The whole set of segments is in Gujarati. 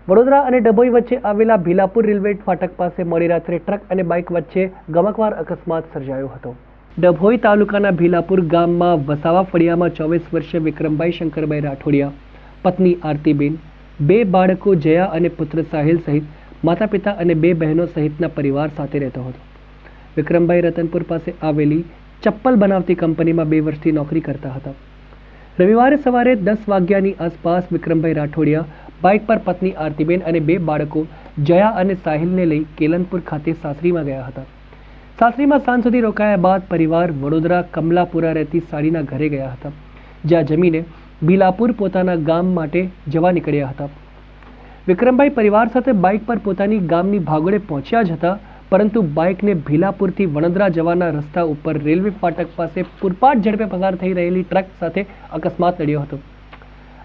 વડોદરા અને ડભોઈ વચ્ચે આવેલા ભીલાપુર રેલવે ફાટક પાસે મોડી રાત્રે ટ્રક અને બાઇક વચ્ચે ગમકવાર અકસ્માત સર્જાયો હતો। ડભોઈ તાલુકાના ભીલાપુર ગામમાં વસાવા ફળિયામાં 24 વર્ષીય વિક્રમભાઈ શંકરભાઈ રાઠોડિયા, પત્ની આરતીબેન, 2 બાળકો જયા અને પુત્ર સાહિલ સહિત માતા પિતા અને 2 બહેનો સહિતના પરિવાર સાથે રહેતો હતો। વિક્રમભાઈ રતનપુર પાસે આવેલી ચપ્પલ બનાવતી કંપનીમાં 2 વર્ષથી નોકરી કરતા હતા। રવિવારે સવારે 10 વાગ્યાની આસપાસ વિક્રમભાઈ રાઠોડિયા બાઇક પર પત્ની આરતીબેન અને 2 બાળકો જયા અને સાહિલને લઈ કેલનપુર ખાતે સાસરીમાં ગયા હતા। સાસરીમાં સાંજ સુધી રોકાયા બાદ પરિવાર વડોદરા કમલાપુરા રહેતી સાડીના ઘરે ગયા હતા, જ્યાં જમીને ભીલાપુર પોતાના ગામ માટે જવા નીકળ્યા હતા। વિક્રમભાઈ પરિવાર સાથે બાઇક પર પોતાની ગામની ભાગોળે પહોંચ્યા જ હતા, પરંતુ બાઇકને ભીલાપુરથી વડોદરા જવાના રસ્તા ઉપર રેલવે ફાટક પાસે પૂરપાટ ઝડપે પસાર થઈ રહેલી ટ્રક સાથે અકસ્માત નડ્યો હતો।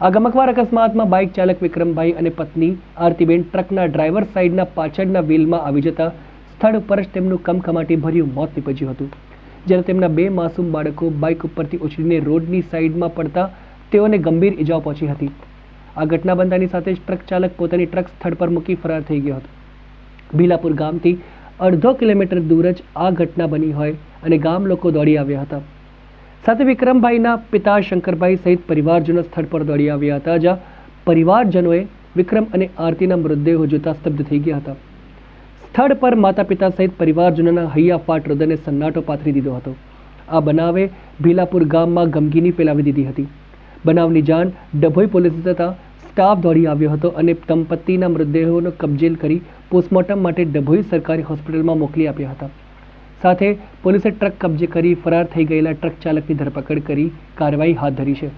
આ ગમકવાર અકસ્માતમાં બાઇક ચાલક વિક્રમભાઈ અને પત્ની આરતીબેન ટ્રકના ડ્રાઈવર સાઈડના પાછળના વ્હીલમાં આવી જતા સ્થળ ઉપર જ તેમનું કમકમાટી ભર્યું મોત નીપજ્યું હતું, જ્યારે તેમના 2 માસૂમ બાળકો બાઇક ઉપરથી ઉછળીને રોડની સાઈડમાં પડતા તેઓને ગંભીર ઈજાઓ પહોંચી હતી। આ ઘટના બનતાની સાથે જ ટ્રક ચાલક પોતાની ટ્રક સ્થળ પર મૂકી ફરાર થઈ ગયો હતો। ભીલાપુર ગામથી અડધો કિલોમીટર દૂર જ આ ઘટના બની હોય અને ગામ લોકો દોડી આવ્યા હતા। સાથે વિક્રમભાઈના પિતા શંકરભાઈ સહિત પરિવારજનો સ્થળ પર દોડી આવ્યા હતા, જ્યાં પરિવારજનોએ વિક્રમ અને આરતીના મૃતદેહો જોતા સ્તબ્ધ થઈ ગયા હતા। સ્થળ પર માતા પિતા સહિત પરિવારજનોના હૈયાફાટ હૃદયને સન્નાટો પાથરી દીધો હતો। આ બનાવે ભીલાપુર ગામમાં ગમગીની ફેલાવી દીધી હતી। બનાવની જાણ ડભોઈ પોલીસ થતા સ્ટાફ દોડી આવ્યો હતો અને દંપતીના મૃતદેહોનો કબજે કરી પોસ્ટમોર્ટમ માટે ડભોઈ સરકારી હોસ્પિટલમાં મોકલી આપ્યા હતા। સાથે પોલીસે ટ્રક કબજે કરી ફરાર થઈ ગયેલા ટ્રક ચાલકની ધરપકડ કરી કાર્યવાહી હાથ ધરી છે।